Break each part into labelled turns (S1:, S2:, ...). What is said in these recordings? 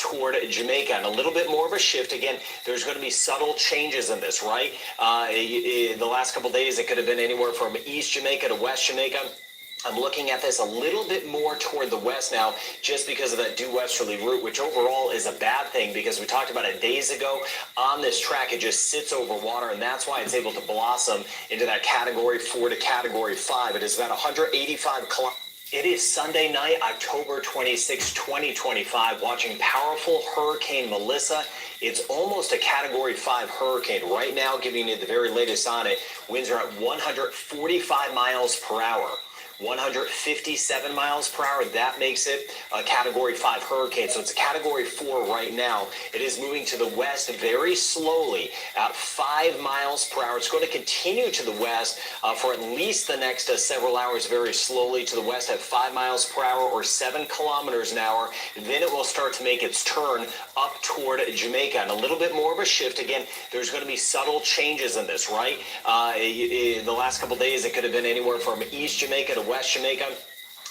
S1: toward Jamaica, and a little bit more of a shift. Again, there's going to be subtle changes in this, right? The last couple days, it could have been anywhere from East Jamaica to West Jamaica. I'm looking at this a little bit more toward the west now, just because of that due westerly route, which overall is a bad thing, because we talked about it days ago. On this track, it just sits over water, and that's why it's able to blossom into that Category 4 to Category 5. It is about 185 kilometers. It is Sunday night, October 26, 2025, watching powerful Hurricane Melissa. It's almost a Category 5 hurricane right now, giving you the very latest on it. Winds are at 145 miles per hour. 157 miles per hour. That makes it a Category 5 hurricane. So it's a Category 4 right now. It is moving to the west very slowly at 5 miles per hour. It's going to continue to the west for at least the next several hours, very slowly to the west at 5 miles per hour or 7 kilometers an hour. Then it will start to make its turn up toward Jamaica, and a little bit more of a shift. Again, there's going to be subtle changes in this, right? The last couple days, it could have been anywhere from East Jamaica to West Jamaica.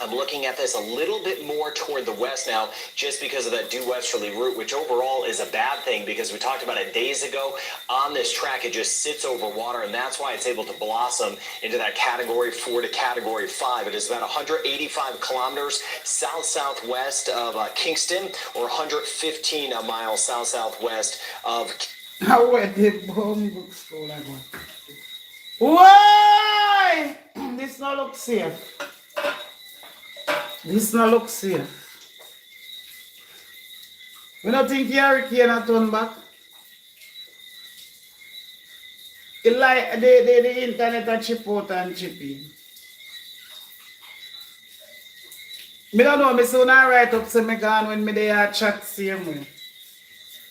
S1: I'm looking at this a little bit more toward the west now, just because of that due westerly route, which overall is a bad thing, because we talked about it days ago. On this track, it just sits over water, and that's why it's able to blossom into that Category 4 to Category 5. It is about 185 kilometers south-southwest of Kingston, or 115 miles south-southwest of...
S2: How were the bomb books go like one? Why? This not look safe. This not look safe. We don't think hurricane a turn back. It like the internet a chip out and chip in. Me don't know, me soon I write up say me gone when me there chat same way.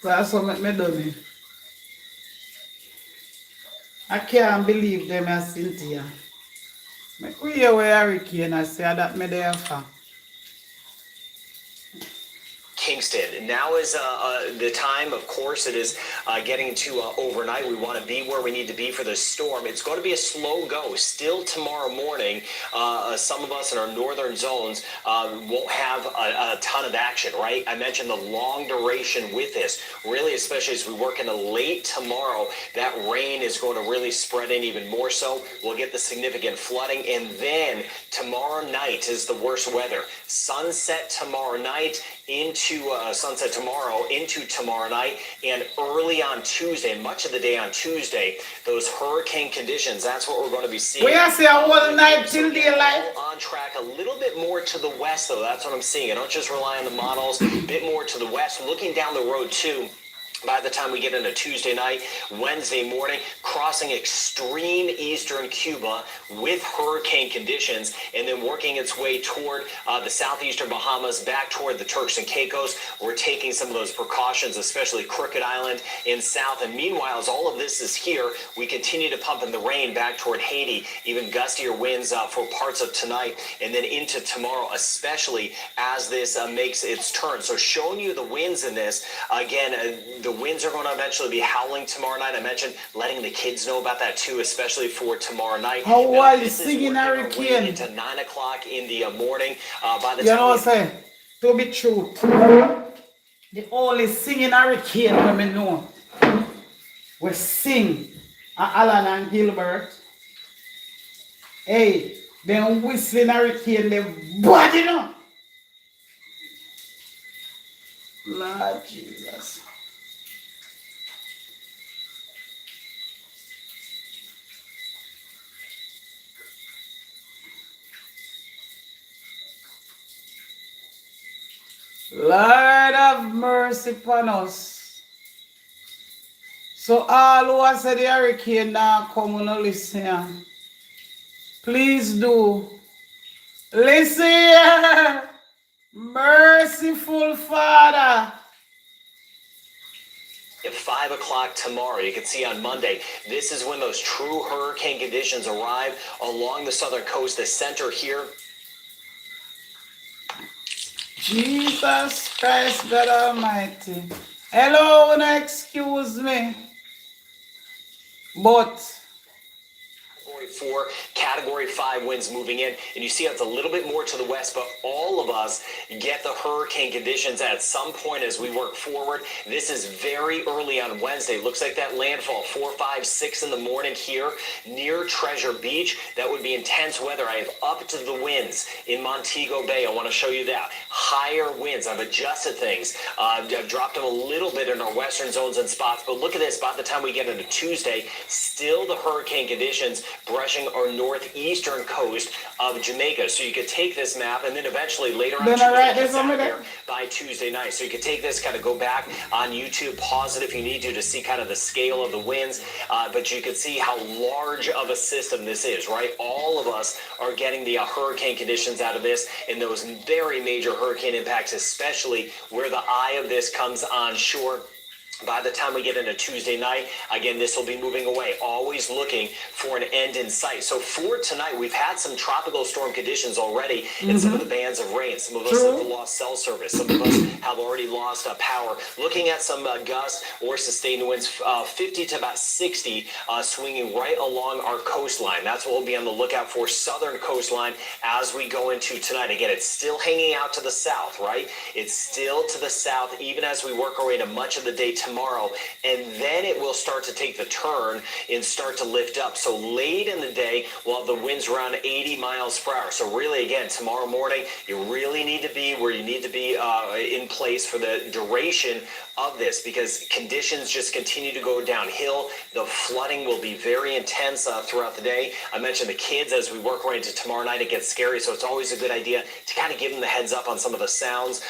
S2: So that's what me done it. I can't believe them as Cynthia. Make we hear where hurricane I say that me there for.
S1: Kingston. Now is the time, of course. It is getting to overnight. We want to be where we need to be for the storm. It's going to be a slow go. Still tomorrow morning, some of us in our northern zones won't have a ton of action, right? I mentioned the long duration with this, really, especially as we work into late tomorrow. That rain is going to really spread in even more so. We'll get the significant flooding, and then tomorrow night is the worst weather. Sunset tomorrow night into sunset tomorrow into tomorrow night, and early on Tuesday, much of the day on Tuesday, those hurricane conditions, that's what we're going to be seeing.
S2: We are saying all night till daylight.
S1: On track a little bit more to the west, though. That's what I'm seeing. I don't just rely on the models. A bit more to the west. Looking down the road, too. By the time we get into Tuesday night, Wednesday morning, crossing extreme eastern Cuba with hurricane conditions, and then working its way toward the southeastern Bahamas, back toward the Turks and Caicos. We're taking some of those precautions, especially Crooked Island in south. And meanwhile, as all of this is here, we continue to pump in the rain back toward Haiti, even gustier winds for parts of tonight, and then into tomorrow, especially as this makes its turn. So showing you the winds in this, again, the winds are going to eventually be howling tomorrow night. I mentioned letting the kids know about that too, especially for tomorrow night.
S2: How wild is singing hurricane?
S1: Into 9 o'clock in the morning. By the
S2: you
S1: time
S2: know what I'm saying? To be true, the only singing hurricane when we know we sing Alan and Gilbert. Hey, them whistling hurricane, they body no. Lord Jesus. Lord have mercy upon us. So all who have said the hurricane now come and listen. Please do. Listen. Merciful Father.
S1: At 5 o'clock tomorrow, you can see on Monday, this is when those true hurricane conditions arrive along the southern coast, the center here.
S2: Jesus Christ, God Almighty. Hello, excuse me. But
S1: Category 4, Category 5 winds moving in, and you see it's a little bit more to the west, but all of us get the hurricane conditions at some point as we work forward. This is very early on Wednesday. Looks like that landfall 4, 5, 6 in the morning here near Treasure Beach. That would be intense weather. I have up to the winds in Montego Bay. I want to show you that. Higher winds. I've adjusted things. I've dropped them a little bit in our western zones and spots, but look at this. By the time we get into Tuesday, still the hurricane conditions brushing our northeastern coast of Jamaica. So you could take this map and then eventually later on by Tuesday night. So you could take this, kind of go back on YouTube, pause it if you need to see kind of the scale of the winds, but you can see how large of a system this is, right? All of us are getting the hurricane conditions out of this, and those very major hurricane impacts, especially where the eye of this comes on shore. By the time we get into Tuesday night, again, this will be moving away, always looking for an end in sight. So for tonight, we've had some tropical storm conditions already in some of the bands of rain. Some of us have lost cell service. Some of us have already lost power. Looking at some gusts or sustained winds, 50 to about 60, swinging right along our coastline. That's what we'll be on the lookout for, southern coastline, as we go into tonight. Again, it's still hanging out to the south, right? It's still to the south, even as we work our way to much of the day tomorrow, and then it will start to take the turn and start to lift up. So late in the day, we'll have the winds around 80 miles per hour. So really, again, tomorrow morning, you really need to be where you need to be in place for the duration of this, because conditions just continue to go downhill. The flooding will be very intense throughout the day. I mentioned the kids as we work right into tomorrow night. It gets scary, so it's always a good idea to kind of give them the heads up on some of the sounds.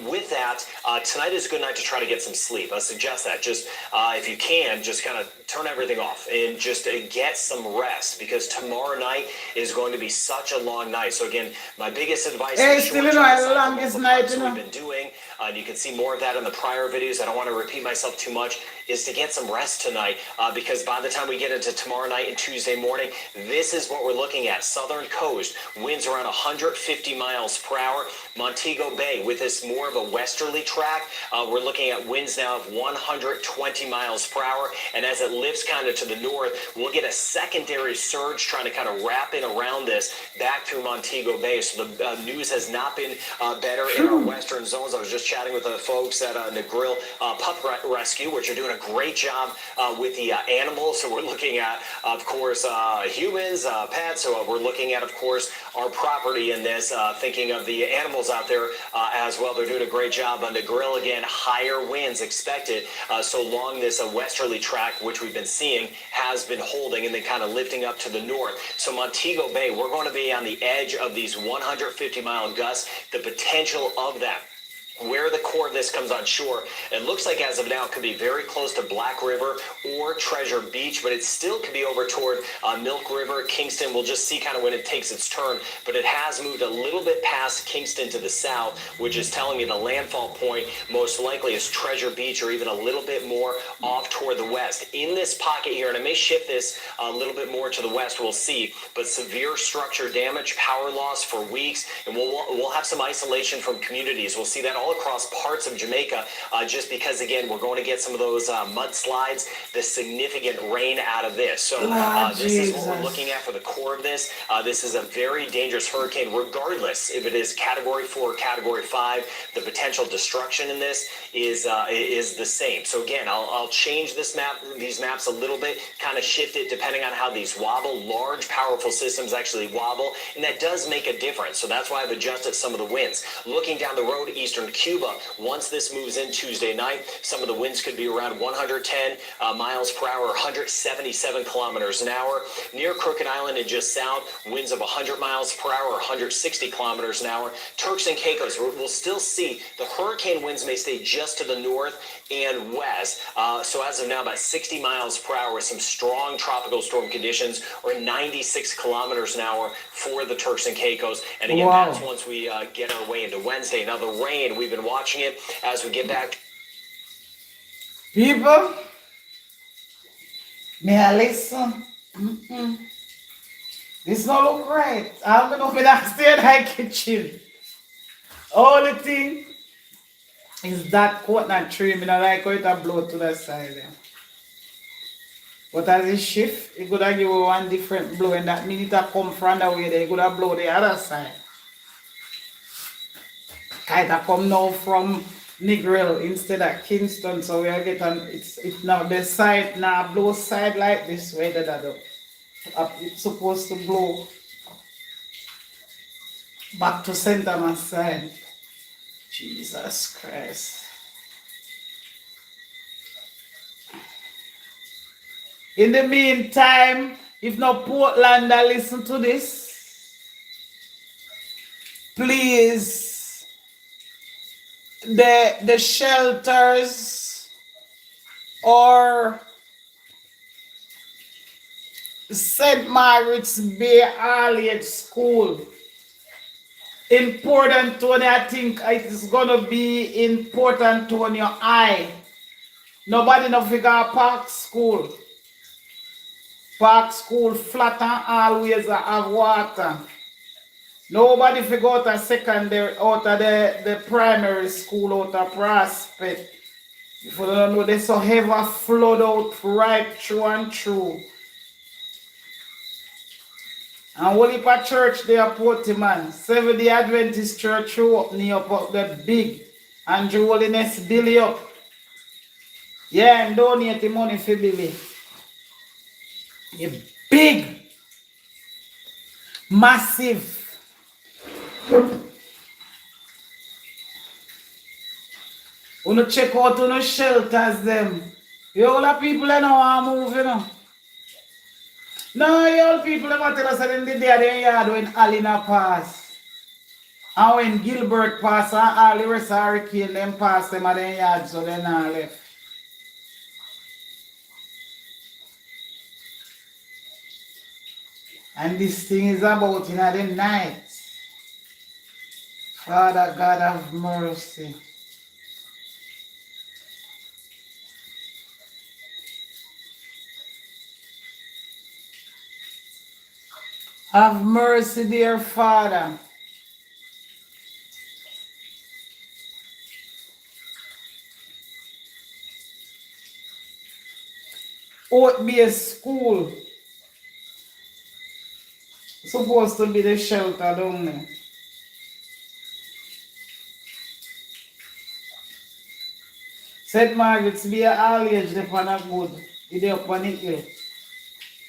S1: With that, tonight is a good night to try to get some sleep. I suggest that. Just if you can, just kind of turn everything off and just get some rest, because tomorrow night is going to be such a long night. So again, my biggest advice is we've been doing, and you can see more of that in the prior videos. I don't want to repeat myself too much, is to get some rest tonight, because by the time we get into tomorrow night and Tuesday morning, this is what we're looking at. Southern coast, winds around 150 miles per hour. Montego Bay, with this more of a westerly track, we're looking at winds now of 120 miles per hour. And as it lifts kind of to the north, we'll get a secondary surge trying to kind of wrap in around this back through Montego Bay. So the news has not been better in our western zones. I was just chatting with the folks at the Grill Pup Rescue, which are doing a great job with the animals. So we're looking at, of course, humans, pets. So we're looking at, of course, our property in this, thinking of the animals out there as well. They're doing a great job on the Grill. Again, higher winds expected so long this westerly track, which we've been seeing, has been holding and then kind of lifting up to the north. So Montego Bay, we're going to be on the edge of these 150-mile gusts, the potential of that. Where the core of this comes on shore, it looks like as of now it could be very close to Black River or Treasure Beach, but it still could be over toward Milk River, Kingston. We'll just see kind of when it takes its turn, but it has moved a little bit past Kingston to the south, which is telling me the landfall point most likely is Treasure Beach, or even a little bit more off toward the west. In this pocket here, and I may shift this a little bit more to the west, we'll see, but severe structure damage, power loss for weeks, and we'll have some isolation from communities. We'll see that all across parts of Jamaica, just because, again, we're going to get some of those mudslides, the significant rain out of this. So this is what we're looking at for the core of this. This is a very dangerous hurricane, regardless if it is Category 4 or Category 5. The potential destruction in this is the same. So again, I'll change these maps a little bit, kind of shift it depending on how these wobble. Large, powerful systems actually wobble, and that does make a difference. So that's why I've adjusted some of the winds. Looking down the road, eastern Cuba, once this moves in Tuesday night, some of the winds could be around 110 miles per hour, 177 kilometers an hour. Near Crooked Island and just south, winds of 100 miles per hour, 160 kilometers an hour. Turks and Caicos, we'll still see the hurricane winds may stay just to the north and west. So as of now, about 60 miles per hour with some strong tropical storm conditions, or 96 kilometers an hour for the Turks and Caicos. And again, that's once we get our way into Wednesday. Now the rain, we've been watching it as we get back.
S2: People, may I listen? This don't look right. I'm going to open that stay in my kitchen. Only thing is that coconut tree. I like how it blow to the side. But as it shift, it could have give you one different blow, and that means it come from the way they could have blow the other side. Kind of come now from Negril instead of Kingston, so we are getting it's now the side now blow side like this way that it's supposed to blow back to center my side. Jesus Christ. In the meantime, if no Portlander listen to this, please, the shelters or St. Margaret's Bay Early School in Port Antonio, I think it's gonna be in Port Antonio High. Nobody no figure Park School. Park School flat and always have water. Nobody figure out a secondary out of the primary school out of Prospect. If you don't know, they so heavy flood out right through and through. And Holy Pa Church there Portman, Seventh-day Adventist Church up near up the big and Holiness Billy up. Yeah, and donate the money for Billy. A big, massive. Wanna check out on the shelters them. You all the people that know how to move, you know. No, you all people that tell us that in the day they yard when Alina pass. And when Gilbert pass and all the rest of Hurricane them pass them at the yard, so they not left. And this thing is about in the night. Father God have mercy. Have mercy, dear Father. Ought be a school. Supposed to be the shelter down there. St. Margaret's be a all age they pan a good. It up on the hill.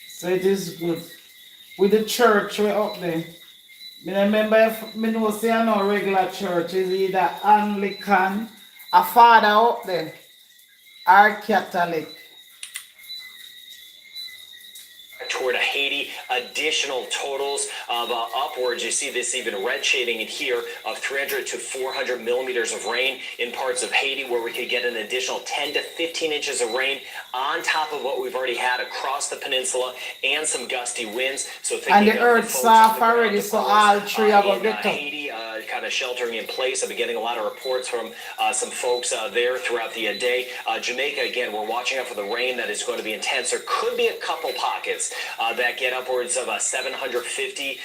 S2: So it is good. With the church way up there. I remember if I know say no regular church is either Anglican, a father up there, or Catholic.
S1: Toward Haiti, additional totals of upwards. You see this even red shading in here of 300 to 400 millimeters of rain in parts of Haiti, where we could get an additional 10 to 15 inches of rain on top of what we've already had across the peninsula and some gusty winds. So
S2: and the earth soft already, so all three are going to get
S1: Haiti kind of sheltering in place. I've been getting a lot of reports from some folks there throughout the day. Jamaica, again, we're watching out for the rain that is going to be intense. There could be a couple pockets that get upwards of 750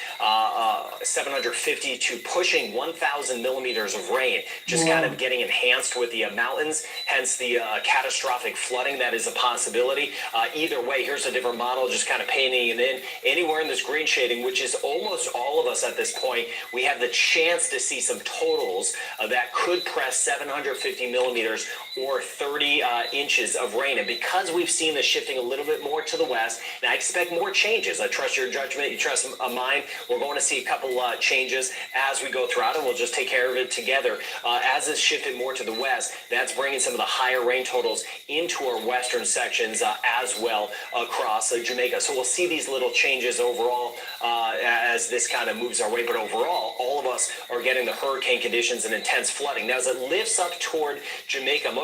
S1: to pushing 1,000 millimeters of rain, just kind of getting enhanced with the mountains, hence the catastrophic flooding that is a possibility. Either way, here's a different model, just kind of painting it in. Anywhere in this green shading, which is almost all of us at this point, we have the chance to see some totals that could press 750 millimeters or 30 inches of rain. And because we've seen this shifting a little bit more to the west, and I expect more changes. I trust your judgment. You trust mine. We're going to see a couple changes as we go throughout, and we'll just take care of it together. As it's shifted more to the west, that's bringing some of the higher rain totals into our western sections as well across Jamaica. So we'll see these little changes overall as this kind of moves our way. But overall, all of us are getting the hurricane conditions and intense flooding. Now, as it lifts up toward Jamaica,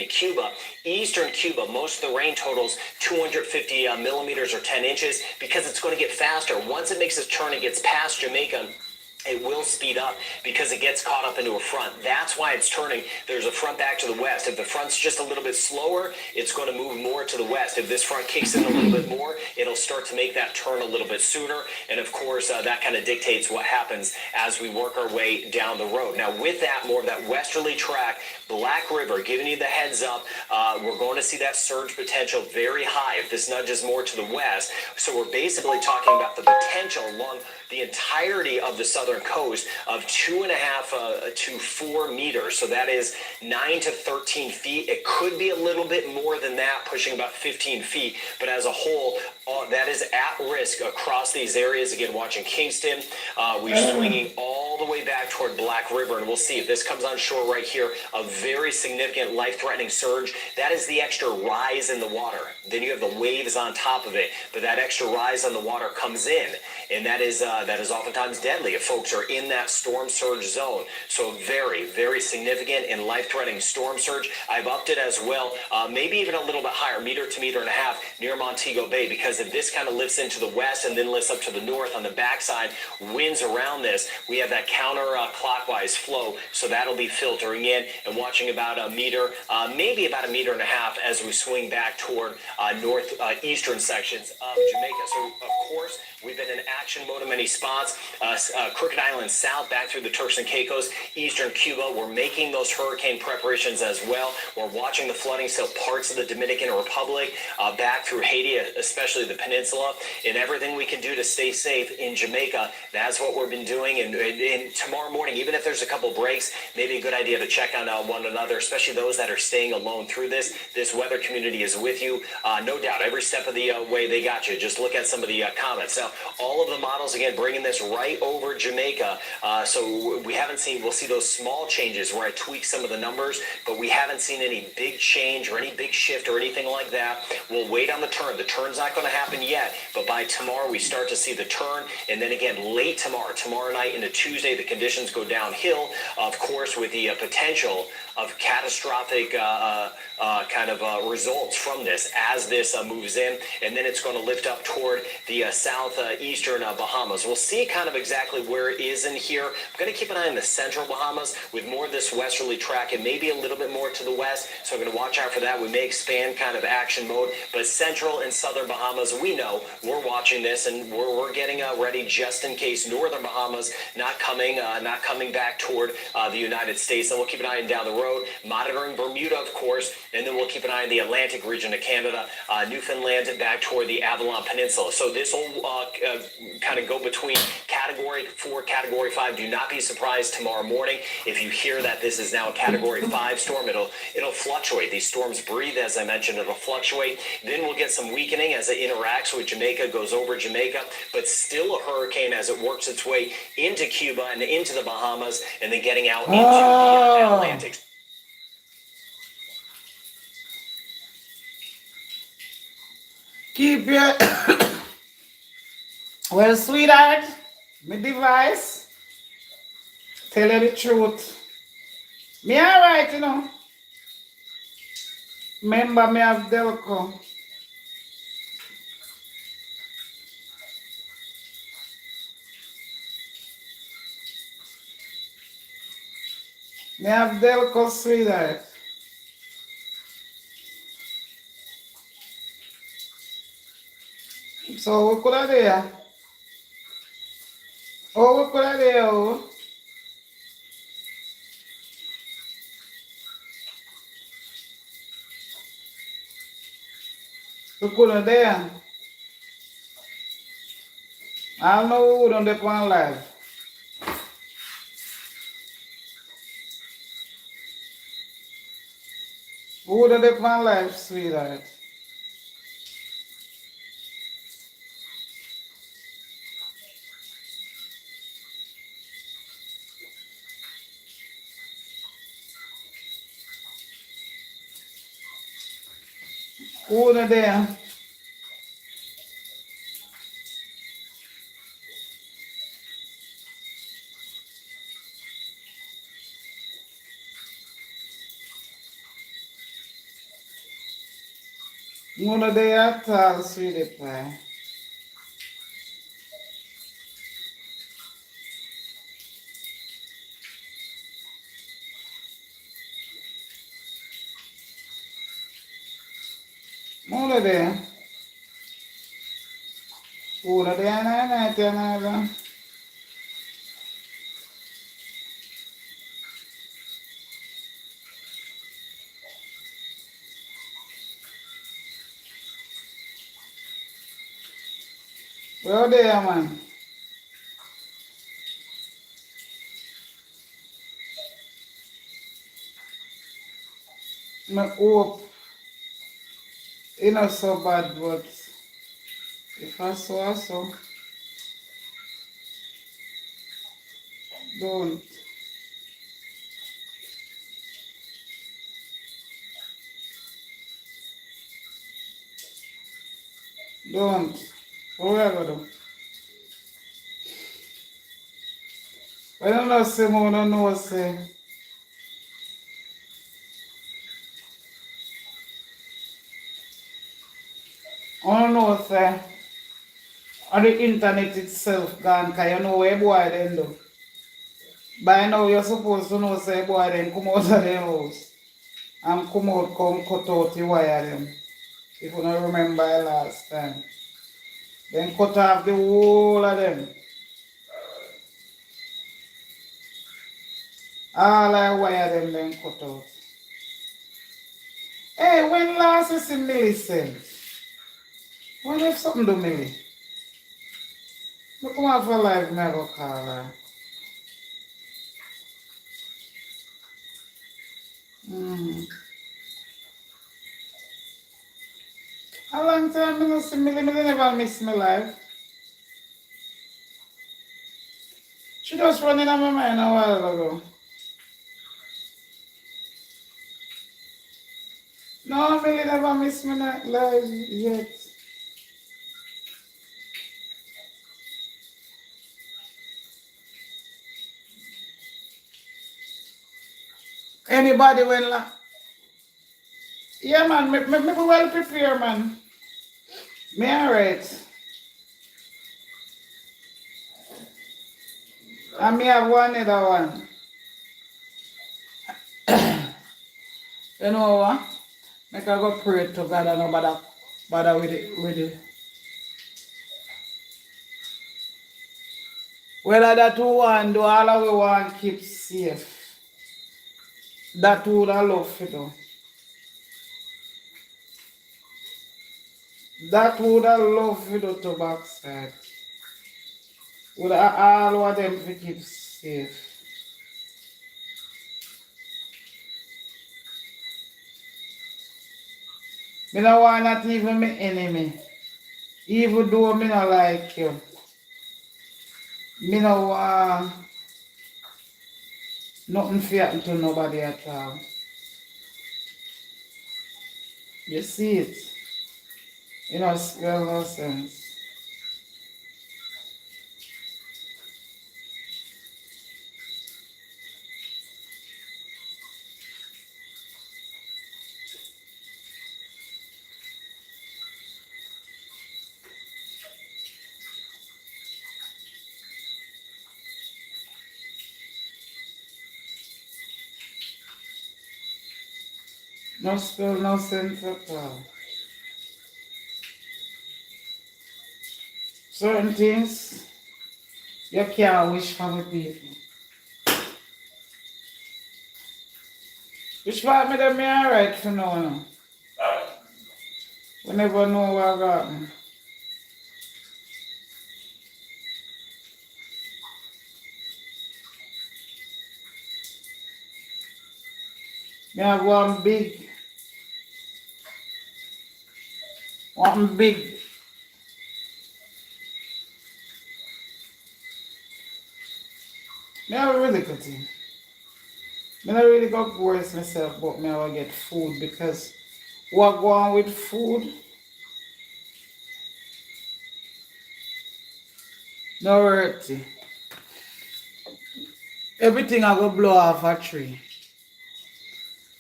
S1: Cuba, eastern Cuba, most of the rain totals 250 millimeters or 10 inches, because it's going to get faster. Once it makes its turn and gets past Jamaica, it will speed up because it gets caught up into a front. That's why it's turning. There's a front back to the west. If the front's just a little bit slower, it's going to move more to the west. If this front kicks in a little bit more, it'll start to make that turn a little bit sooner. And of course, that kind of dictates what happens as we work our way down the road. Now, with that, more of that westerly track, Black River, giving you the heads up, we're going to see that surge potential very high if this nudges more to the west. So we're basically talking about the potential along the entirety of the southern coast of 2.5 to 4 meters. So that is 9 to 13 feet. It could be a little bit more than that, pushing about 15 feet. But as a whole, that is at risk across these areas. Again, watching Kingston, we're swinging all the way back toward Black River, and we'll see if this comes on shore right here, a very significant life-threatening surge. That is the extra rise in the water. Then you have the waves on top of it, but that extra rise on the water comes in, and that is oftentimes deadly if folks are in that storm surge zone. So very, very significant and life-threatening storm surge. I've upped it as well, maybe even a little bit higher, meter to meter and a half near Montego Bay, because if this kind of lifts into the west and then lifts up to the north on the backside, winds around this, we have that counter-clockwise flow, so that'll be filtering in and watching about a meter, maybe about a meter and a half as we swing back toward northeastern sections of Jamaica. So, of course, we've been in action mode in many spots. Crooked Island south, back through the Turks and Caicos, eastern Cuba. We're making those hurricane preparations as well. We're watching the flooding, so parts of the Dominican Republic, back through Haiti, especially the peninsula, and everything we can do to stay safe in Jamaica. That's what we've been doing. And tomorrow morning, even if there's a couple breaks, maybe a good idea to check on one another, especially those that are staying alone through this. This weather community is with you. No doubt, every step of the way they got you. Just look at some of the comments. Now, all of the models, again, bringing this right over Jamaica. So we haven't seen, we'll see those small changes where I tweak some of the numbers, but we haven't seen any big change or any big shift or anything like that. We'll wait on the turn. The turn's not going to happen yet, but by tomorrow we start to see the turn. And then again, late tomorrow night into Tuesday, the conditions go downhill, of course, with the potential of catastrophic results from this as this moves in, and then it's going to lift up toward the southeastern Bahamas. We'll see kind of exactly where it is in here. I'm going to keep an eye on the central Bahamas with more of this westerly track and maybe a little bit more to the west, so I'm going to watch out for that. We may expand kind of action mode, but central and southern Bahamas, we know we're watching this and we're getting ready just in case northern Bahamas not coming back toward the United States. And we'll keep an eye on down the road, monitoring Bermuda, of course, and then we'll keep an eye on the Atlantic region of Canada, Newfoundland, and back toward the Avalon Peninsula. So this will kind of go between Category 4, Category 5. Do not be surprised tomorrow morning if you hear that this is now a Category 5 storm. It'll fluctuate. These storms breathe, as I mentioned. It'll fluctuate. Then we'll get some weakening as it interacts with Jamaica, goes over Jamaica, but still a hurricane as it works its way into Cuba and into the Bahamas, and then getting out into the Atlantic.
S2: Keep your well, sweetheart, my device, tell you the truth. Me alright, you know. Remember me have Delco. Me have Delco, sweetheart. So we could have there. Oh, we could have there. Oh. We could have there. I don't know who don't depend live. Who don't depend live, sweetheart? Who don't there? Who don't there at all, sweetie pie? Mula there. Pura there na. Where there, man? I hope it's not so bad, but if I so, don't. Don't. Whatever though. I don't know, say, I don't know, say. I don't know, say. On the internet itself gone, because you know where boy then do. By now you're supposed to know say boy then come out of the house and come out, come cut out the wire them. If you don't remember last time. Then cut off the whole of them. All the wire them then cut out. Hey, when last you see Millicent? What if something to Millie? Look come out for life, me go call her. How long time I don't see Millie? Millie never miss my life. She just running on my mind a while ago. No, Millie never miss my life yet. Anybody when yeah man, me well prepare man. Me alright. And me have one other one. You know what? Make I go pray to God and no bother with it. Whether that one do all of we want keep safe. That would I love to do. That would I love to do to backside. Would I all of them to keep safe. Me no want not even my enemy. Even though me not like you. Me no want nothing to happen to nobody at all. You see it? You know, spell no sense. No spell no sense at all. Certain things you can't wish for the people. Which part me them me alright for now, no? We never know what got me. Me have one big. Me have a really good thing. Me not really got worse myself, but me will get food because what go on with food? No worthy. Everything I go blow off a tree.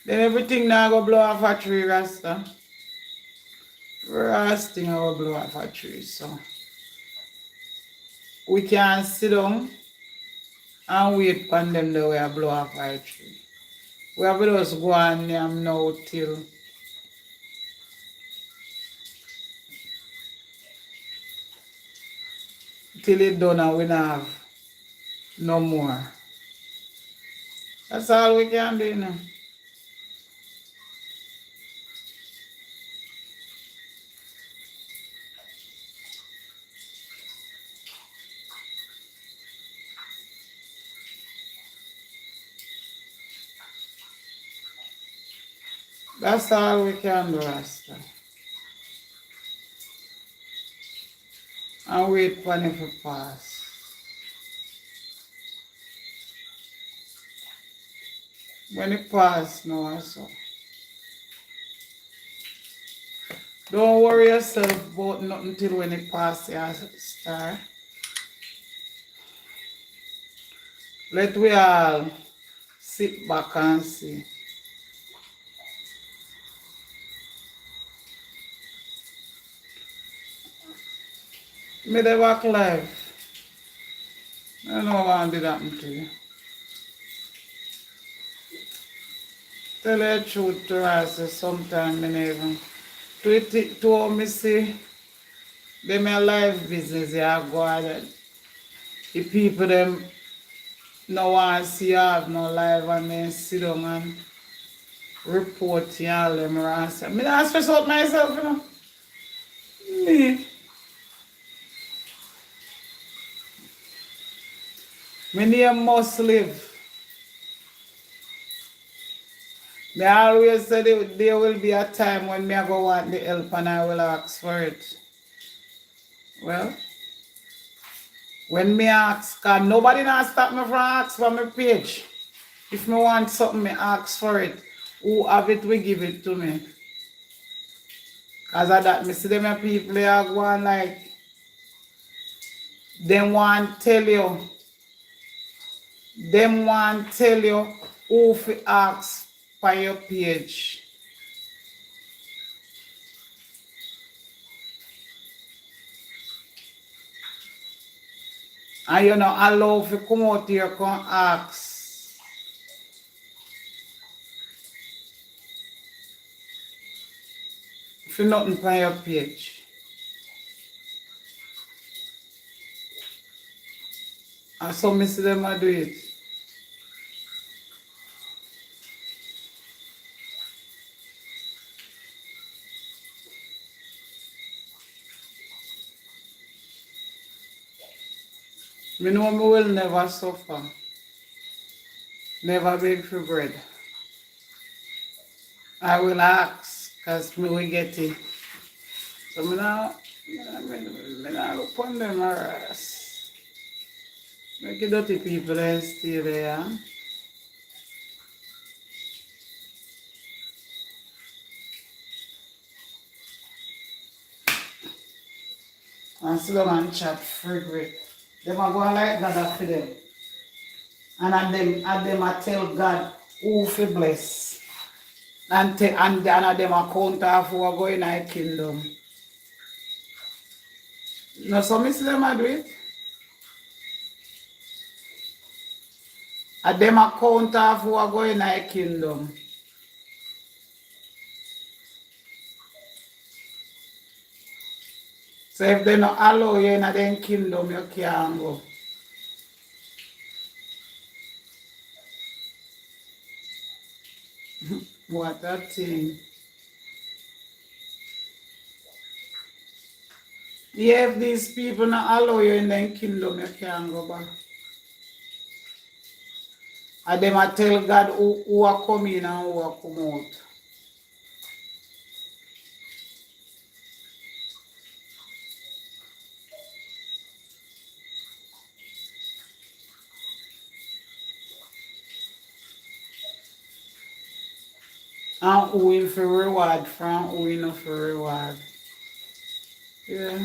S2: Then everything now go blow off a tree, Rasta. First thing I go blow off a tree, so we can sit down and wait for them the way I blow off a tree. We have to just go on now till till it done and we not have no more. That's all we can do now. That's all we can do, Rasta. And wait for it to pass. When it pass, no, so. Don't worry yourself about nothing till when it pass, yeah, star. Let we all sit back and see. Me dey back live. I don't know what did happen to you. Tell you the truth to us, sometimes I never even. To me see, them a live business, yeah, go ahead. The people them no want to see you have no live and then sit down and report you all them rants. I don't stress out myself, you know. Me. My name must live. Me always say there will be a time when me I go want the help and I will ask for it. Well, when me ask, cause nobody not stop me from ask for my page. If me want something, me ask for it. Who have it, we give it to me. Cause of that, me see them people they are going like, them want tell you who fi ask for your page. And you know, allow fi come out here come ask. For nothing for your page. And so me see them a do it. Me know me will never suffer. Never beg for bread. I will ask, because me will get it. So me now look upon them ass. Make the dirty people and stay there. And sit down and chat free. Them are going like God for them. And them I tell God who fi bless. And them a count off who are going in the kingdom. No, so me see them a do it. And them a count off who are going in the kingdom. So if they not allow you in the kingdom, you can't go. What a thing. Yeah, if these people not allow you in the kingdom, you can't go back. And them a tell God who are coming in and who are come out. And who in for reward from who in for reward. Yeah.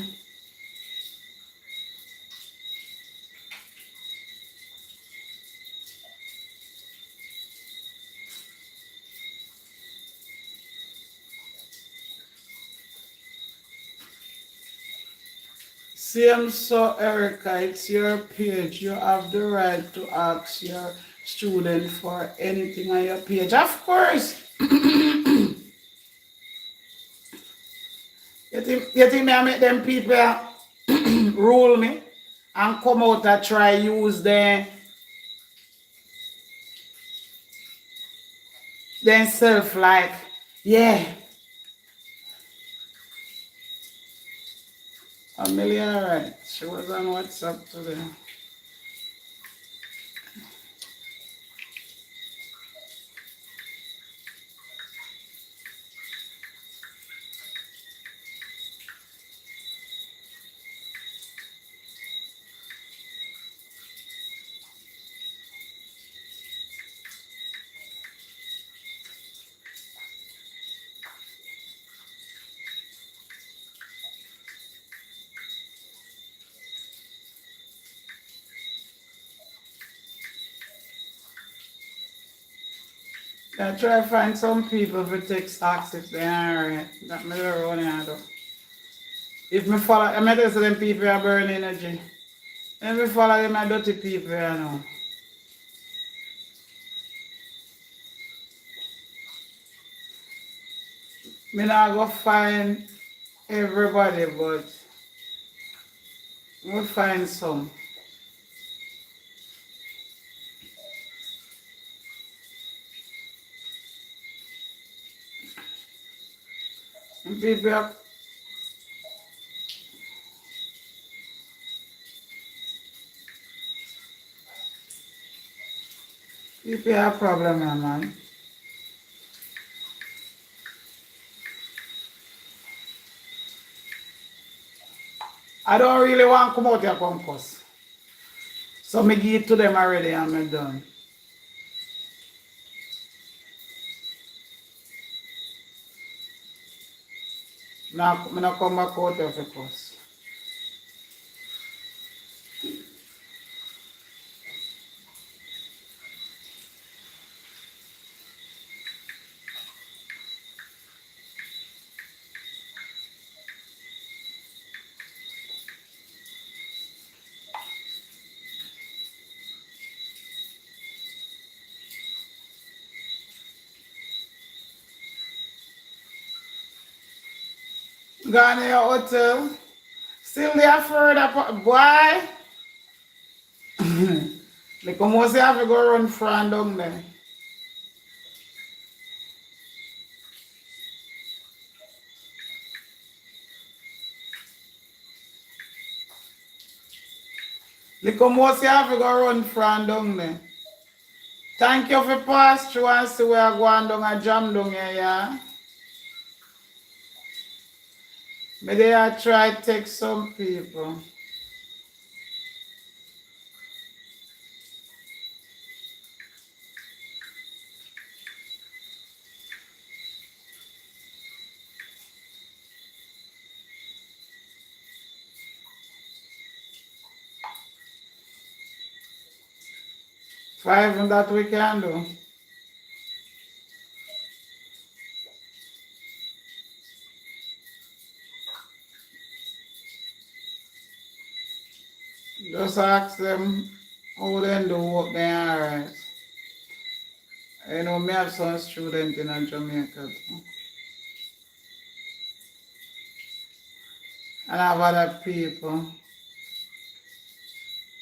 S2: Same so Erica, it's your page. You have the right to ask your student for anything on your page. Of course. You think me I make them people rule me? and come out and try use themself like, yeah. Amelia, right. She was on WhatsApp today. I try to find some people who take stocks if they are right. That me run out of. If me follow, I might say them people are burning energy. If me follow them, are dirty people, you know. Me not go find everybody, but we'll find some. And people are, people have problem, man. I don't really want to come out here come cuss. So me give it to them already and me done. Now, me not come back out here for cuss. Gone to your hotel. Still there further, boy. Like almost you have to go run front down there. Like almost you have to go run front down there. Thank you for pass through and see where I go on down and jam down here, yeah. Maybe I try to take some people. Five and that we can do. Just ask them how they do what they are, right? You know, me have some student in Jamaica too. And I have other people.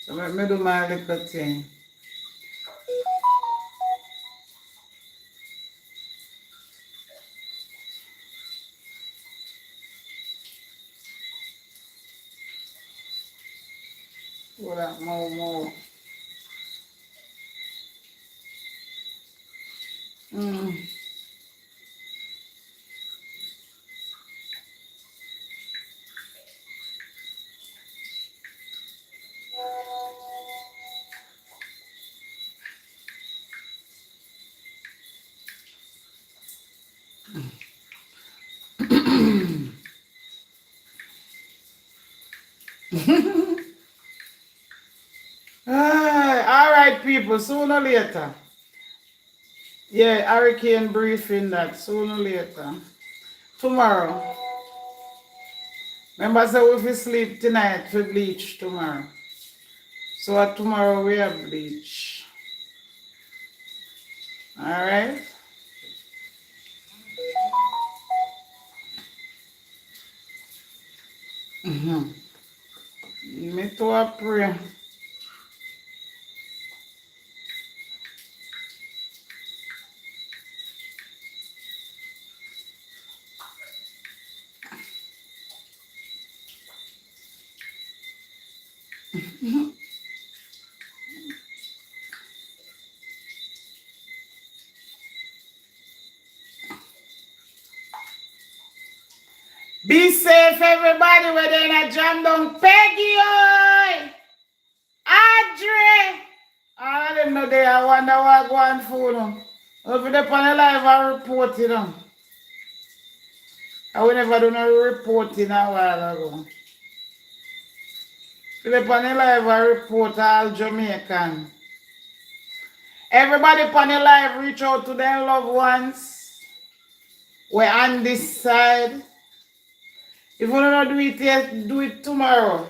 S2: So let me do my little thing. Do that more. Mm. All right, people, sooner or later. Yeah, hurricane briefing that sooner or later. Tomorrow. Remember, so if we sleep tonight, we bleach tomorrow. So tomorrow we have bleach. All right? Me too a pray. Be safe, everybody, whether in a jam down. Peggy, oi! Adre! I don't know they I wonder what going for them. Over the panel live I report it on. I will never do no reporting a while ago. For the panel live I report all Jamaican. Everybody panel live reach out to their loved ones. We're on this side. If you don't do it yet, do it tomorrow.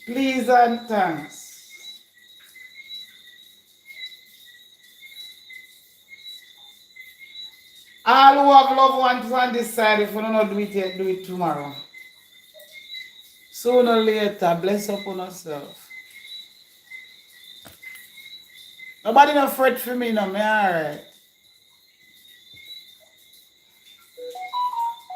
S2: Please and thanks. All who have loved ones on this side, if you don't do it yet, do it tomorrow. Sooner or later, bless upon yourself. Nobody no fret for me, no, me alright.